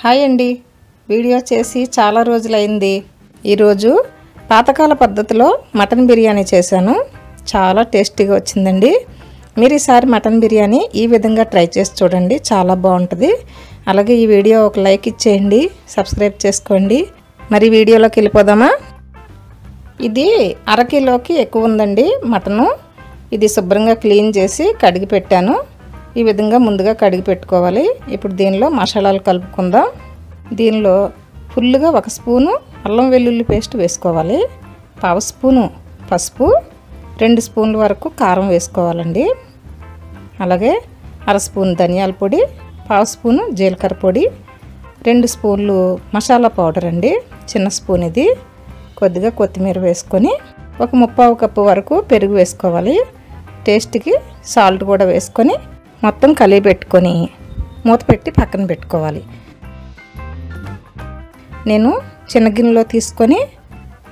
Hi అండి, video చేసి చాలా రోజులైంది. ఈరోజు పాతకాల పద్ధతిలో మటన్ బిర్యానీ చేశాను. చాలా టేస్టీగా వచ్చిందండి. మీరు ఈసారి మటన్ బిర్యానీ ఈ విధంగా ట్రై చేసి చూడండి, చాలా బాగుంటుంది. అలాగే ఈ వీడియో ఒక లైక్ ఇచ్చేయండి, సబ్స్క్రైబ్ చేసుకోండి. మరి వీడియోలోకి వెళ్ళిపోదామా? ఇది అరకిలోకి ఎక్కువ ఉందండి మటను. ఇది శుభ్రంగా క్లీన్ చేసి కడిగి పెట్టాను. ఈ విధంగా ముందుగా కడిగి పెట్టుకోవాలి. ఇప్పుడు దీనిలో మసాలాలు కలుపుకుందాం. దీనిలో ఫుల్గా 1 స్పూను అల్లం వెల్లుల్లి పేస్ట్ వేసుకోవాలి, 1/2 స్పూను పసుపు, 2 స్పూన్ల వరకు కారం వేసుకోవాలండి. అలాగే 1/2 స్పూన్ ధనియాల పొడి, 1/2 స్పూను జీలకర్ర పొడి, 2 స్పూన్లు మసాలా పౌడర్ అండి, చిన్న స్పూన్ ఇది. కొద్దిగా కొత్తిమీర వేసుకొని 1/4 కప్పు వరకు పెరుగు వేసుకోవాలి. టేస్ట్కి సాల్ట్ కూడా వేసుకొని మొత్తం కలిపి పెట్టుకొని మూత పెట్టి పక్కన పెట్టుకోవాలి. నేను చిన్న గిన్నెలో తీసుకొని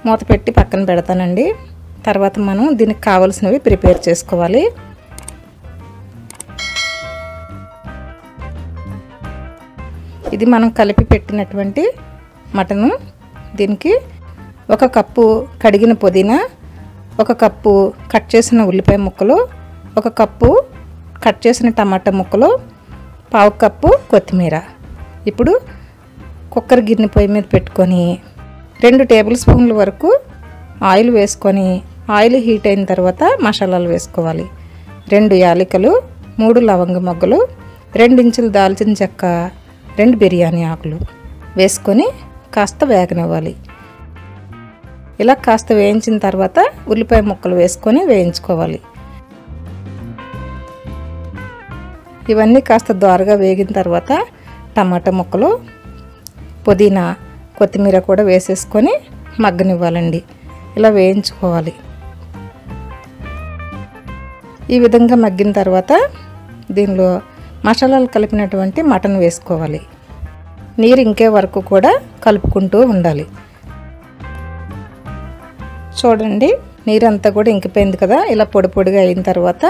మూత పెట్టి పక్కన పెడతానండి. తర్వాత మనం దీనికి కావాల్సినవి ప్రిపేర్ చేసుకోవాలి. ఇది మనం కలిపి పెట్టినటువంటి మటను. దీనికి 1 కప్పు కడిగిన పుదీనా, 1 కప్పు కట్ చేసిన ఉల్లిపాయ ముక్కలు, 1 కప్పు కట్ చేసిన టమాటా ముక్కలు, 1/2 కప్పు కొత్తిమీర. ఇప్పుడు కుక్కర్ గిన్నె పొయ్యి మీద పెట్టుకొని 2 టేబుల్ స్పూన్ల వరకు ఆయిల్ వేసుకొని, ఆయిల్ హీట్ అయిన తర్వాత మసాలాలు వేసుకోవాలి. 2 యాలకులు, 3 లవంగ మొగ్గలు, 2 ఇంచులు దాల్చిన చెక్క, 2 బిర్యానీ ఆకులు వేసుకొని కాస్త వేగనివ్వాలి. ఇలా కాస్త వేయించిన తర్వాత ఉల్లిపాయ ముక్కలు వేసుకొని వేయించుకోవాలి. ఇవన్నీ కాస్త దోరగా వేగిన తర్వాత టమాటా ముక్కలు, పుదీనా, కొత్తిమీర కూడా వేసేసుకొని మగ్గనివ్వాలండి. ఇలా వేయించుకోవాలి. ఈ విధంగా మగ్గిన తర్వాత దీనిలో మసాలాలు కలిపినటువంటి మటన్ వేసుకోవాలి. నీరు ఇంకే వరకు కూడా కలుపుకుంటూ ఉండాలి. చూడండి, నీరంతా కూడా ఇంకిపోయింది కదా. ఇలా పొడి పొడిగా అయిన తర్వాత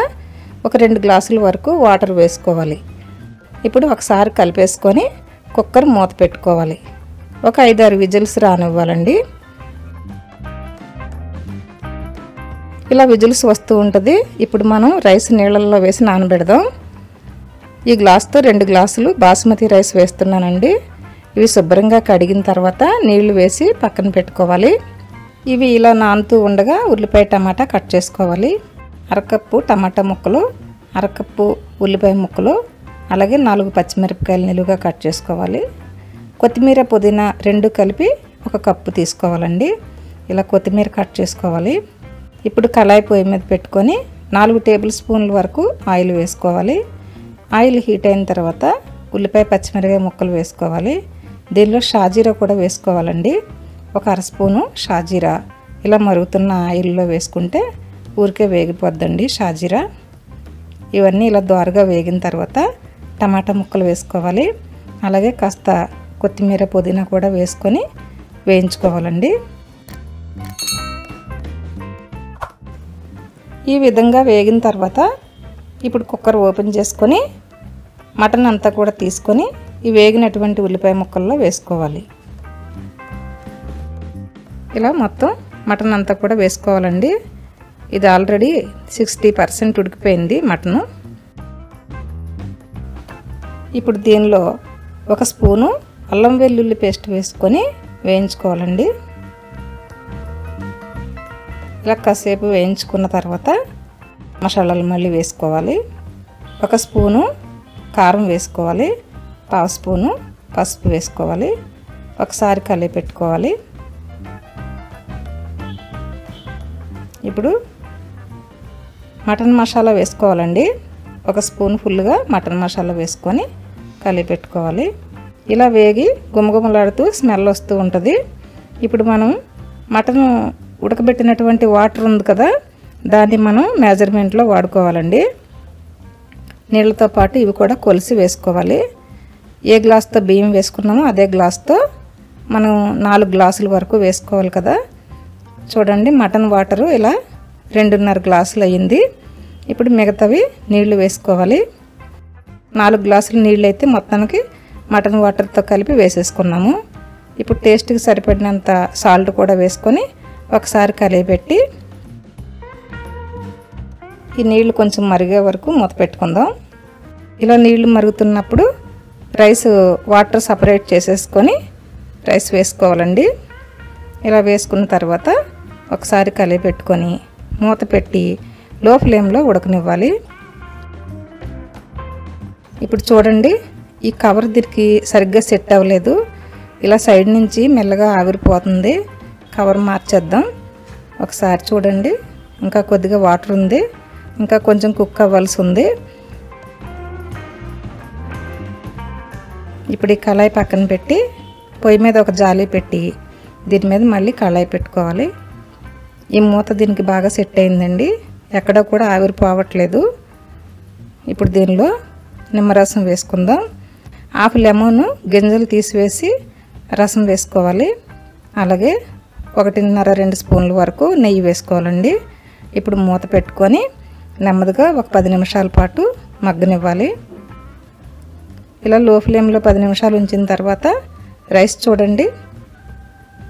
ఒక 2 గ్లాసుల వరకు వాటర్ వేసుకోవాలి. ఇప్పుడు ఒకసారి కలిపేసుకొని కుక్కర్ మూత పెట్టుకోవాలి. ఒక 5-6 విజిల్స్ రానివ్వాలండి. ఇలా విజిల్స్ వస్తూ ఉంటుంది. ఇప్పుడు మనం రైస్ నీళ్ళల్లో వేసి నానబెడదాం. ఈ గ్లాస్తో 2 గ్లాసులు బాస్మతి రైస్ వేస్తున్నానండి. ఇవి శుభ్రంగా కడిగిన తర్వాత నీళ్లు వేసి పక్కన పెట్టుకోవాలి. ఇవి ఇలా నానుతూ ఉండగా ఉల్లిపాయ టమాటా కట్ చేసుకోవాలి. 1/2 కప్పు టమాటా ముక్కలు, 1/2 కప్పు ఉల్లిపాయ ముక్కలు, అలాగే 4 పచ్చిమిరపకాయలు నిలువుగా కట్ చేసుకోవాలి. కొత్తిమీర పుదీనా 2 కలిపి 1 కప్పు తీసుకోవాలండి. ఇలా కొత్తిమీర కట్ చేసుకోవాలి. ఇప్పుడు కళాయి పొయ్యి మీద పెట్టుకొని 4 టేబుల్ స్పూన్ల వరకు ఆయిల్ వేసుకోవాలి. ఆయిల్ హీట్ అయిన తర్వాత ఉల్లిపాయ పచ్చిమిరపకాయ ముక్కలు వేసుకోవాలి. దీనిలో షాజీరా కూడా వేసుకోవాలండి. 1/2 స్పూను షాజీరా ఇలా మరుగుతున్న ఆయిల్లో వేసుకుంటే ఊరికే వేగిపోద్దండి షాజీరా. ఇవన్నీ ఇలా దోరగా వేగిన తర్వాత టమాటా ముక్కలు వేసుకోవాలి. అలాగే కాస్త కొత్తిమీర పుదీనా కూడా వేసుకొని వేయించుకోవాలండి. ఈ విధంగా వేగిన తర్వాత ఇప్పుడు కుక్కర్ ఓపెన్ చేసుకొని మటన్ అంతా కూడా తీసుకొని ఈ వేగినటువంటి ఉల్లిపాయ ముక్కల్లో వేసుకోవాలి. ఇలా మొత్తం మటన్ అంతా కూడా వేసుకోవాలండి. ఇది ఆల్రెడీ 60% ఉడికిపోయింది మటను. ఇప్పుడు దీనిలో 1 స్పూను అల్లం వెల్లుల్లి పేస్ట్ వేసుకొని వేయించుకోవాలండి. ఇలా కాసేపు వేయించుకున్న తర్వాత మసాలాలు మళ్ళీ వేసుకోవాలి. 1 స్పూను కారం వేసుకోవాలి, 1/2 స్పూను పసుపు వేసుకోవాలి. ఒకసారి కలిపి పెట్టుకోవాలి. ఇప్పుడు మటన్ మసాలా వేసుకోవాలండి. 1 స్పూన్ ఫుల్గా మటన్ మసాలా వేసుకొని కలిపి పెట్టుకోవాలి. ఇలా వేగి గుమగుమలాడుతూ స్మెల్ వస్తూ ఉంటుంది. ఇప్పుడు మనం మటన్ ఉడకబెట్టినటువంటి వాటర్ ఉంది కదా, దాన్ని మనం మెజర్మెంట్లో వాడుకోవాలండి. నీళ్ళతో పాటు ఇవి కూడా కొలిసి వేసుకోవాలి. ఏ గ్లాస్తో బియ్యం వేసుకున్నామో అదే గ్లాస్తో మనం 4 గ్లాసుల వరకు వేసుకోవాలి కదా. చూడండి, మటన్ వాటరు ఇలా 2.5 గ్లాసులు అయ్యింది. ఇప్పుడు మిగతావి నీళ్లు వేసుకోవాలి. 4 గ్లాసులు నీళ్ళు అయితే మొత్తానికి మటన్ వాటర్తో కలిపి వేసేసుకున్నాము. ఇప్పుడు టేస్ట్కి సరిపడినంత సాల్ట్ కూడా వేసుకొని ఒకసారి కలిపెట్టి ఈ నీళ్లు కొంచెం మరిగే వరకు మూత పెట్టుకుందాం. ఇలా నీళ్లు మరుగుతున్నప్పుడు రైస్ వాటర్ సపరేట్ చేసేసుకొని రైస్ వేసుకోవాలండి. ఇలా వేసుకున్న తర్వాత ఒకసారి కలిపెట్టుకొని మూత పెట్టి లో ఫ్లేమ్లో ఉడకనివ్వాలి. ఇప్పుడు చూడండి, ఈ కవర్ దీనికి సరిగ్గా సెట్ అవ్వలేదు. ఇలా సైడ్ నుంచి మెల్లగా ఆవిరిపోతుంది. కవర్ మార్చేద్దాం. ఒకసారి చూడండి, ఇంకా కొద్దిగా వాటర్ ఉంది, ఇంకా కొంచెం కుక్ అవ్వాల్సి ఉంది. ఇప్పుడు ఈ కళాయి పక్కన పెట్టి పొయ్యి మీద ఒక జాలి పెట్టి దీని మీద మళ్ళీ కళాయి పెట్టుకోవాలి. ఈ మూత దీనికి బాగా సెట్ అయిందండి, ఎక్కడ కూడా ఆవిరిపోవట్లేదు. ఇప్పుడు దీనిలో నిమ్మరసం వేసుకుందాం. హాఫ్ లెమన్ గింజలు తీసివేసి రసం వేసుకోవాలి. అలాగే 1.5-2 స్పూన్ల వరకు నెయ్యి వేసుకోవాలండి. ఇప్పుడు మూత పెట్టుకొని నెమ్మదిగా ఒక 10 నిమిషాల పాటు మగ్గనివ్వాలి. ఇలా లో ఫ్లేమ్లో 10 నిమిషాలు ఉంచిన తర్వాత రైస్ చూడండి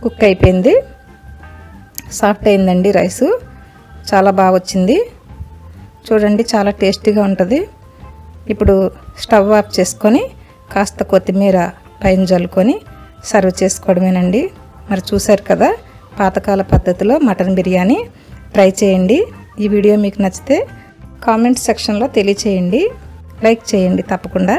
కుక్ అయిపోయింది. సాఫ్ట్ అయిందండి రైసు, చాలా బాగా వచ్చింది. చూడండి, చాలా టేస్టీగా ఉంటుంది. ఇప్పుడు స్టవ్ ఆఫ్ చేసుకొని కాస్త కొత్తిమీర పైన జల్లుకొని సర్వ్ చేసుకోవడమేనండి. మరి చూశారు కదా, పాతకాల పద్ధతిలో మటన్ బిర్యానీ. ట్రై చేయండి. ఈ వీడియో మీకు నచ్చితే కామెంట్ సెక్షన్లో తెలియచేయండి. లైక్ చేయండి తప్పకుండా.